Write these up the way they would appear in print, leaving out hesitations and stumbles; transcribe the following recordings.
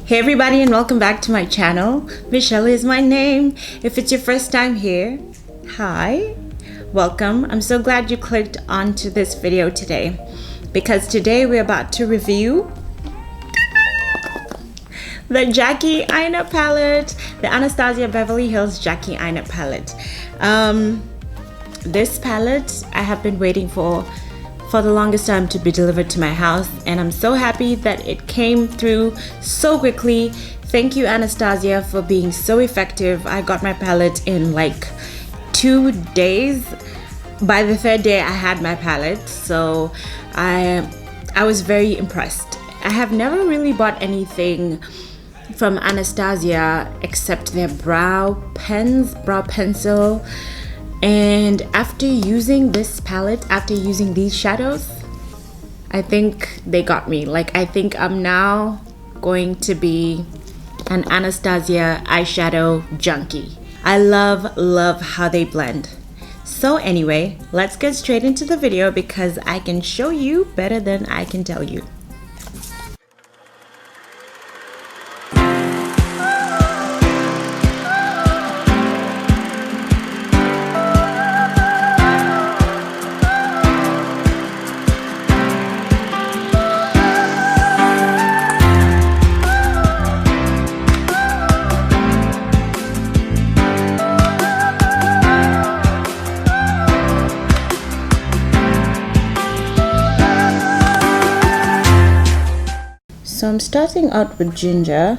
Hey everybody, and welcome back to my channel. Michelle is my name. If it's your first time here, hi, welcome. I'm so glad you clicked onto this video today because today we're about to review the Jackie Aina palette, the Anastasia Beverly Hills Jackie Aina palette. This palette I have been waiting for the longest time to be delivered to my house, and I'm so happy that it came through so quickly. Thank you, Anastasia, for being so effective. I got my palette in like 2 days. By the third day I had my palette, so I was very impressed. I have never really bought anything from Anastasia except their brow pencil. And after using this palette, after using these shadows, I think they got me. Like, I think I'm now going to be an Anastasia eyeshadow junkie. I love how they blend. So anyway, let's get straight into the video because I can show you better than I can tell you. So I'm starting out with ginger.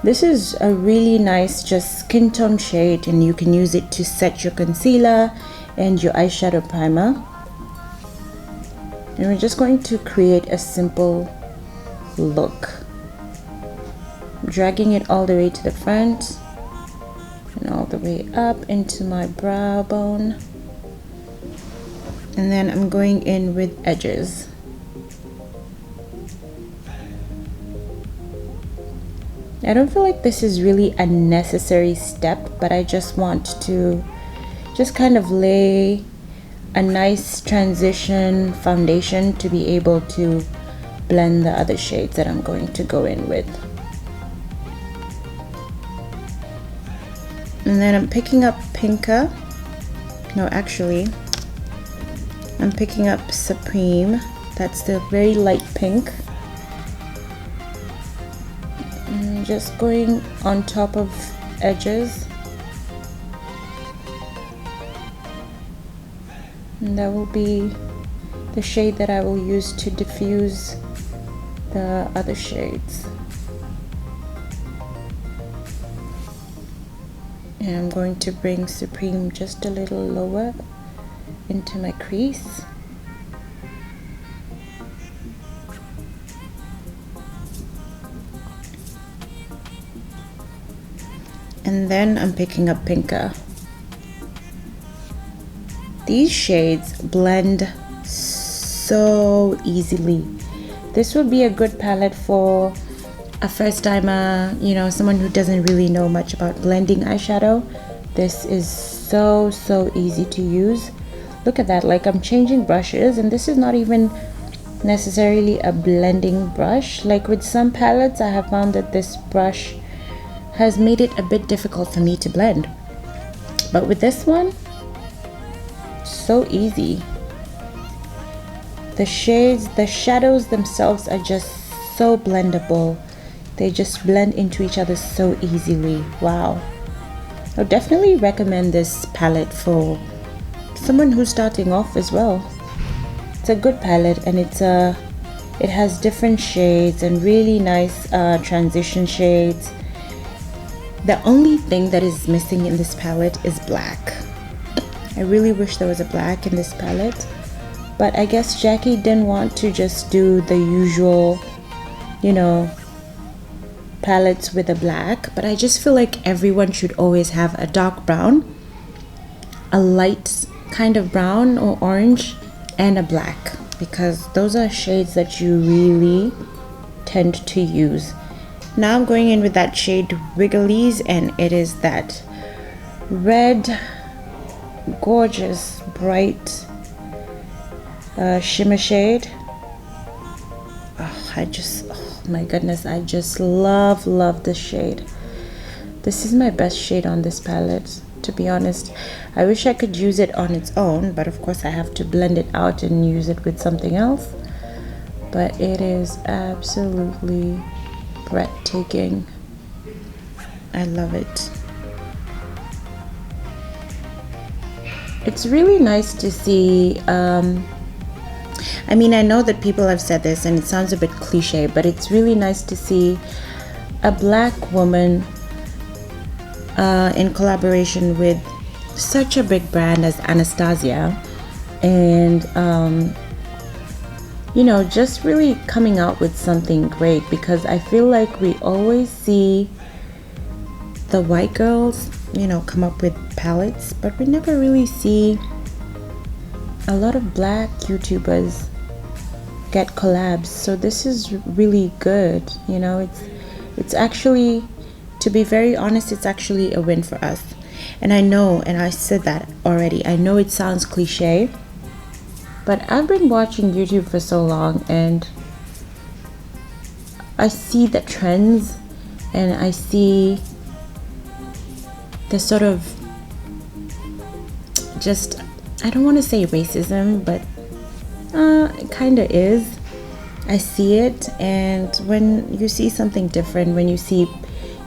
This is a really nice just skin tone shade, and you can use it to set your concealer and your eyeshadow primer. And we're just going to create a simple look, dragging it all the way to the front and all the way up into my brow bone. And then I'm going in with edges. I don't feel like this is really a necessary step, but I just want to just kind of lay a nice transition foundation to be able to blend the other shades that I'm going to go in with. And then I'm picking up Pinka. No, actually, I'm picking up Supreme. That's the very light pink. And just going on top of edges, and that will be the shade that I will use to diffuse the other shades. And I'm going to bring Supreme just a little lower into my crease. And then I'm picking up Pinka. These shades blend so easily. This would be a good palette for a first timer, you know, someone who doesn't really know much about blending eyeshadow. This is so easy to use. Look at that, like I'm changing brushes, and this is not even necessarily a blending brush. Like with some palettes, I have found that this brush has made it a bit difficult for me to blend, but with this one, so easy. The shades, the shadows themselves are just so blendable. They just blend into each other so easily. Wow. I would definitely recommend this palette for someone who's starting off as well. It's a good palette, and it has different shades and really nice transition shades. The only thing that is missing in this palette is black. I really wish there was a black in this palette, but I guess Jackie didn't want to just do the usual, you know, palettes with a black, but I just feel like everyone should always have a dark brown, a light kind of brown or orange, and a black, because those are shades that you really tend to use. Now I'm going in with that shade Wigglies, and it is that red, gorgeous, bright shimmer shade. Oh, My goodness, I just love this shade. This is my best shade on this palette, to be honest. I wish I could use it on its own, but of course I have to blend it out and use it with something else. But it is absolutely breathtaking. I love it. It's really nice to see, I mean, I know that people have said this and it sounds a bit cliche, but it's really nice to see a black woman in collaboration with such a big brand as Anastasia, and you know, just really coming out with something great, because I feel like we always see the white girls, you know, come up with palettes, but we never really see a lot of black YouTubers get collabs. So this is really good, you know. It's actually, to be very honest, it's actually a win for us. And I know, and I said that already, I know it sounds cliche, but I've been watching YouTube for so long, and I see the trends, and I see the sort of, just, I don't want to say racism, but it kind of is. I see it, and when you see something different, when you see,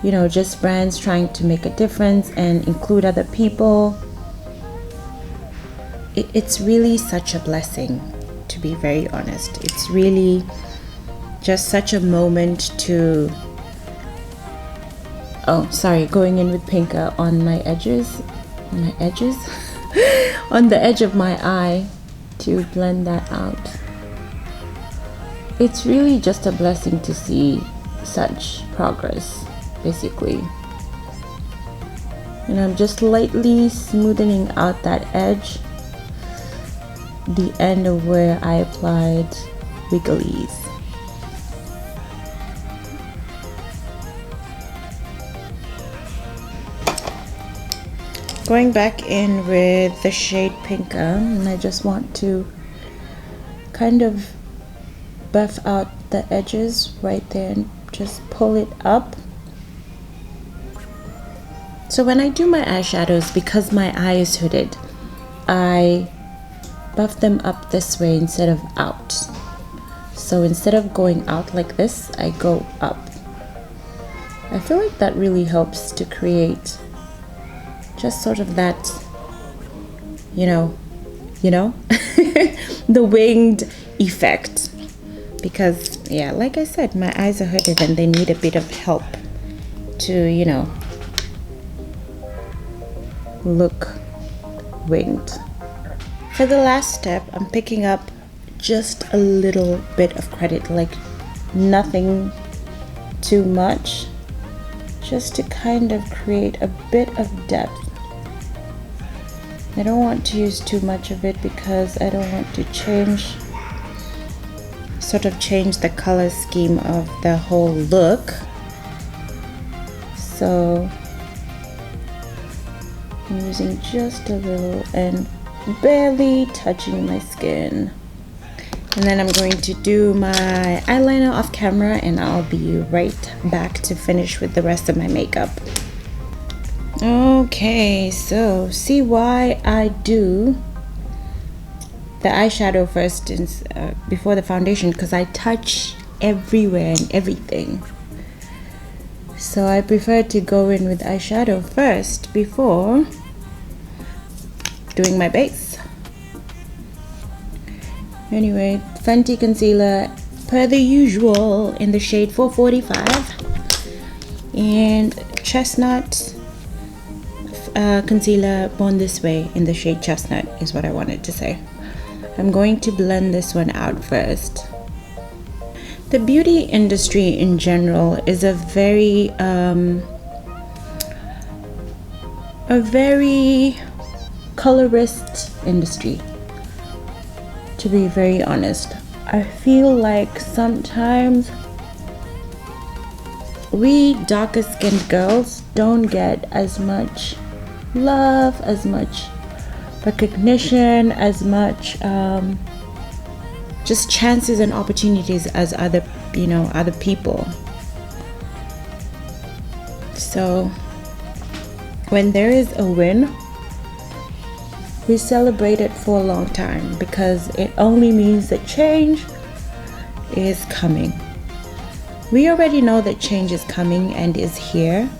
you know, just brands trying to make a difference and include other people, it's really such a blessing, to be very honest. It's really just such a moment to, oh sorry, going in with pinka on my edges on the edge of my eye to blend that out. It's really just a blessing to see such progress, basically. And I'm just lightly smoothing out that edge, the end of where I applied Wigglies. Going back in with the shade Pinka, and I just want to kind of buff out the edges right there and just pull it up. So when I do my eyeshadows, because my eye is hooded, I buff them up this way instead of out. So instead of going out like this, I go up. I feel like that really helps to create just sort of that, you know, the winged effect. Because, yeah, like I said, my eyes are hooded and they need a bit of help to, you know, look winged. For the last step, I'm picking up just a little bit of credit, like nothing too much, just to kind of create a bit of depth. I don't want to use too much of it because I don't want to change the color scheme of the whole look. So I'm using just a little and barely touching my skin. And then I'm going to do my eyeliner off camera, and I'll be right back to finish with the rest of my makeup. Okay, so see why I do the eyeshadow first before the foundation, because I touch everywhere and everything. So I prefer to go in with eyeshadow first before doing my base. Anyway, Fenty concealer per the usual in the shade 445, and chestnut concealer Born This Way in the shade chestnut is what I wanted to say. I'm going to blend this one out first. The beauty industry in general is a very colorist industry, to be very honest. I feel like sometimes we darker skinned girls don't get as much love, as much recognition, as much just chances and opportunities as other you know, other people. So when there is a win, we celebrate it for a long time, because it only means that change is coming. We already know that change is coming and is here,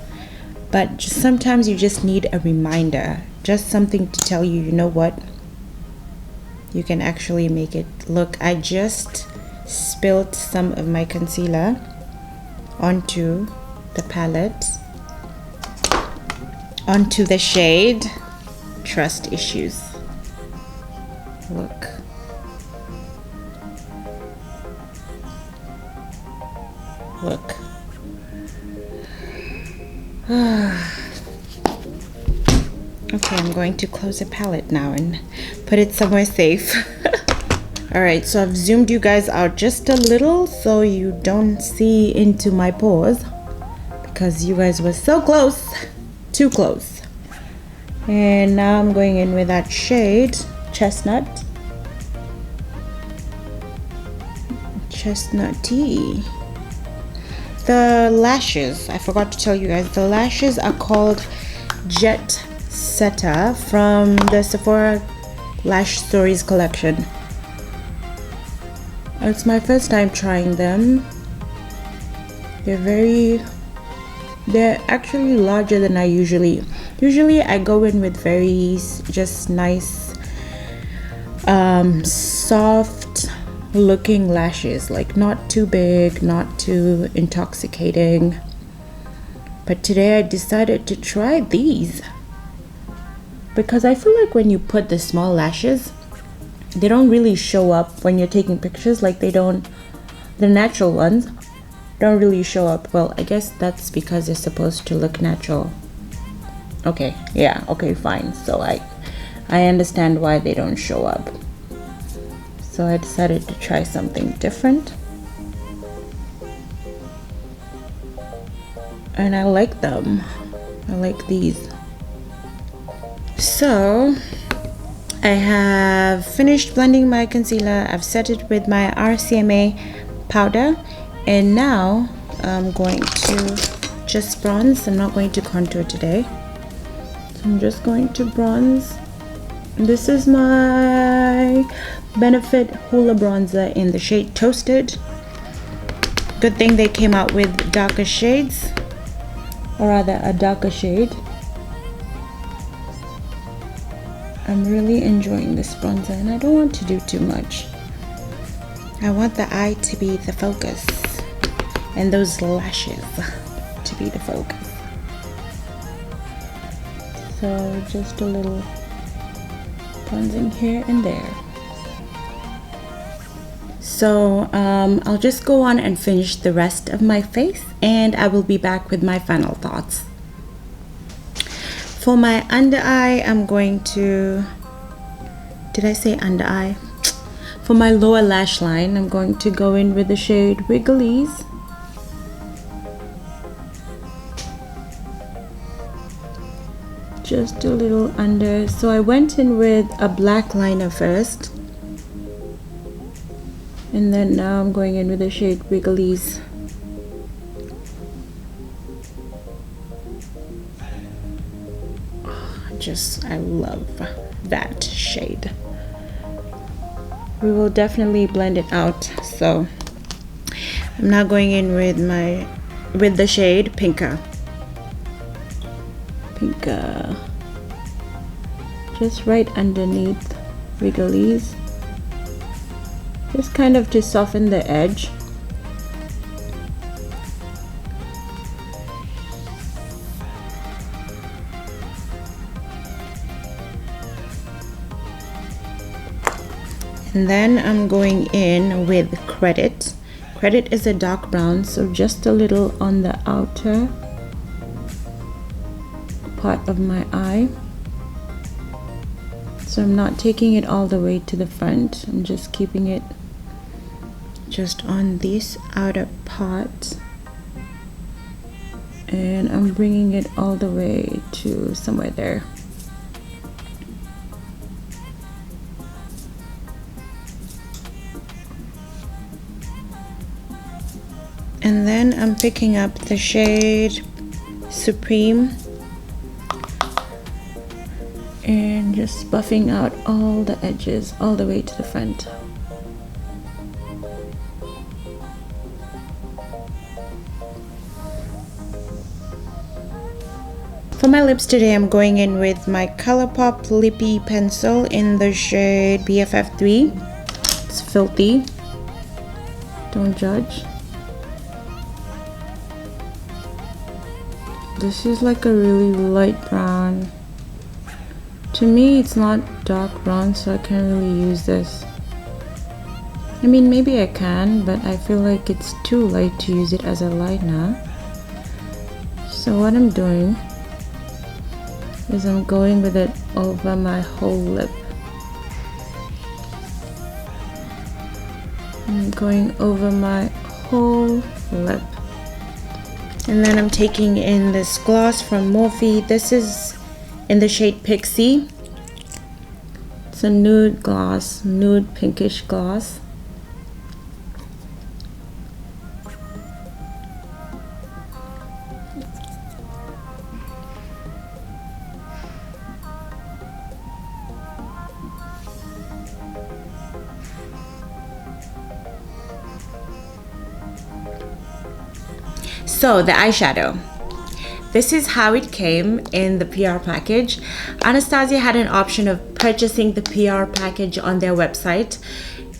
but sometimes you just need a reminder, just something to tell you, you know what, you can actually make it. Look, I just spilled some of my concealer onto the palette, onto the shade Trust Issues. Look. Look. Okay, I'm going to close the palette now and put it somewhere safe. Alright, so I've zoomed you guys out just a little so you don't see into my pores, because you guys were so close, too close. And now I'm going in with that shade Chestnut Tea. The lashes, I forgot to tell you guys, the lashes are called Jet Setter from the Sephora Lash Stories collection. It's my first time trying them. They're actually larger than I usually I go in with very just nice soft looking lashes, like not too big, not too intoxicating. But today I decided to try these, because I feel like when you put the small lashes, they don't really show up when you're taking pictures. Like the natural ones don't really show up. Well, I guess that's because they're supposed to look natural. Okay, yeah, okay, fine. So I understand why they don't show up. So I decided to try something different. And I like them. I like these. So I have finished blending my concealer. I've set it with my RCMA powder. And now I'm going to just bronze. I'm not going to contour today. So I'm just going to bronze. This is my Benefit Hoola bronzer in the shade Toasted. Good thing they came out with darker shades, or rather a darker shade. I'm really enjoying this bronzer, and I don't want to do too much. I want the eye to be the focus and those lashes to be the focus. So just a little bronzing here and there. So I'll just go on and finish the rest of my face, and I will be back with my final thoughts. For my under eye, I'm going to, did I say under eye? For my lower lash line, I'm going to go in with the shade Wigglies. Just a little under. So I went in with a black liner first, and then now I'm going in with the shade Wigglies. I love that shade. We will definitely blend it out. So I'm now going in with the shade Pinka. Just right underneath Wigglies, just kind of to soften the edge. And then I'm going in with Credit. Credit is a dark brown, so just a little on the outer part of my eye. So I'm not taking it all the way to the front. I'm just keeping it just on this outer part. And I'm bringing it all the way to somewhere there. And then I'm picking up the shade Supreme and just buffing out all the edges all the way to the front. For my lips today, I'm going in with my ColourPop Lippy Pencil in the shade BFF3. It's filthy. Don't judge. This is like a really light brown. To me, it's not dark brown, so I can't really use this. I mean, maybe I can, but I feel like it's too light to use it as a liner. So what I'm doing is I'm going with it over my whole lip. I'm going over my whole lip. And then I'm taking in this gloss from Morphe. This is in the shade Pixie. It's a nude gloss, nude pinkish gloss. So the eyeshadow, this is how it came in the PR package. Anastasia had an option of purchasing the PR package on their website.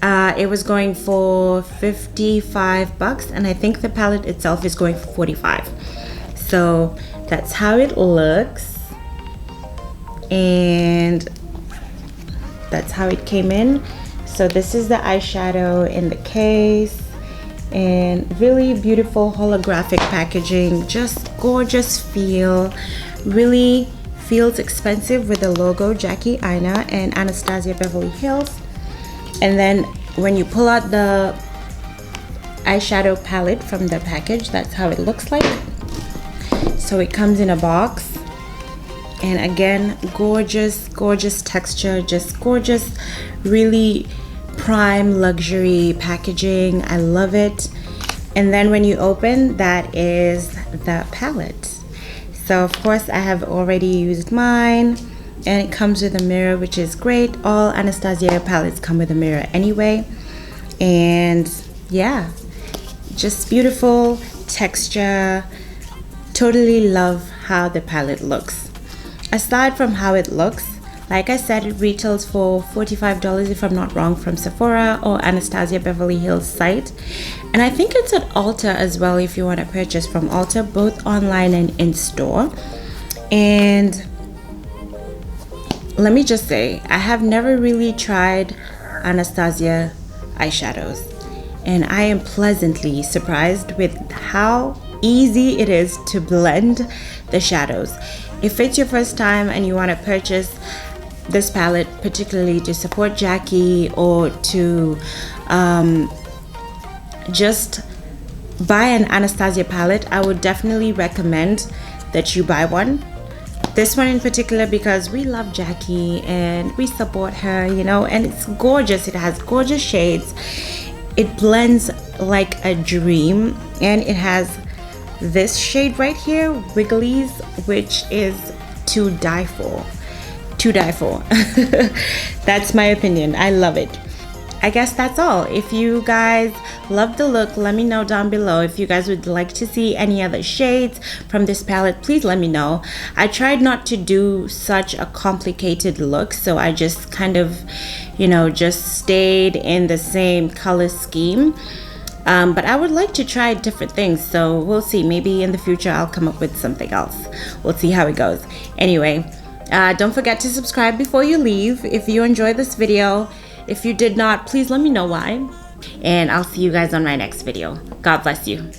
It was going for $55 and I think the palette itself is going for $45. So that's how it looks, and that's how it came in. So this is the eyeshadow in the case. And really beautiful holographic packaging, just gorgeous feel. Really feels expensive with the logo Jackie Aina and Anastasia Beverly Hills. And then when you pull out the eyeshadow palette from the package, that's how it looks like. So it comes in a box, and again, gorgeous texture, just gorgeous, really prime luxury packaging. I love it. And then when you open, that is the palette. So of course I have already used mine, and it comes with a mirror, which is great. All Anastasia palettes come with a mirror anyway. And yeah, just beautiful texture. Totally love how the palette looks. Aside from how it looks, like I said, it retails for $45 if I'm not wrong, from Sephora or Anastasia Beverly Hills site. And I think it's at Ulta as well if you want to purchase from Ulta, both online and in store. And let me just say, I have never really tried Anastasia eyeshadows, and I am pleasantly surprised with how easy it is to blend the shadows. If it's your first time and you want to purchase this palette, particularly to support Jackie or to just buy an Anastasia palette, I would definitely recommend that you buy one. This one in particular, because we love Jackie and we support her, you know, and it's gorgeous. It has gorgeous shades. It blends like a dream, and it has this shade right here, Wigglies, which is to die for. To die for. That's my opinion. I love it. I guess that's all. If you guys love the look, let me know down below. If you guys would like to see any other shades from this palette, please let me know. I tried not to do such a complicated look, so I just kind of, you know, just stayed in the same color scheme. But I would like to try different things, so we'll see. Maybe in the future I'll come up with something else. We'll see how it goes. Anyway, don't forget to subscribe before you leave if you enjoyed this video. If you did not, please let me know why. And I'll see you guys on my next video. God bless you.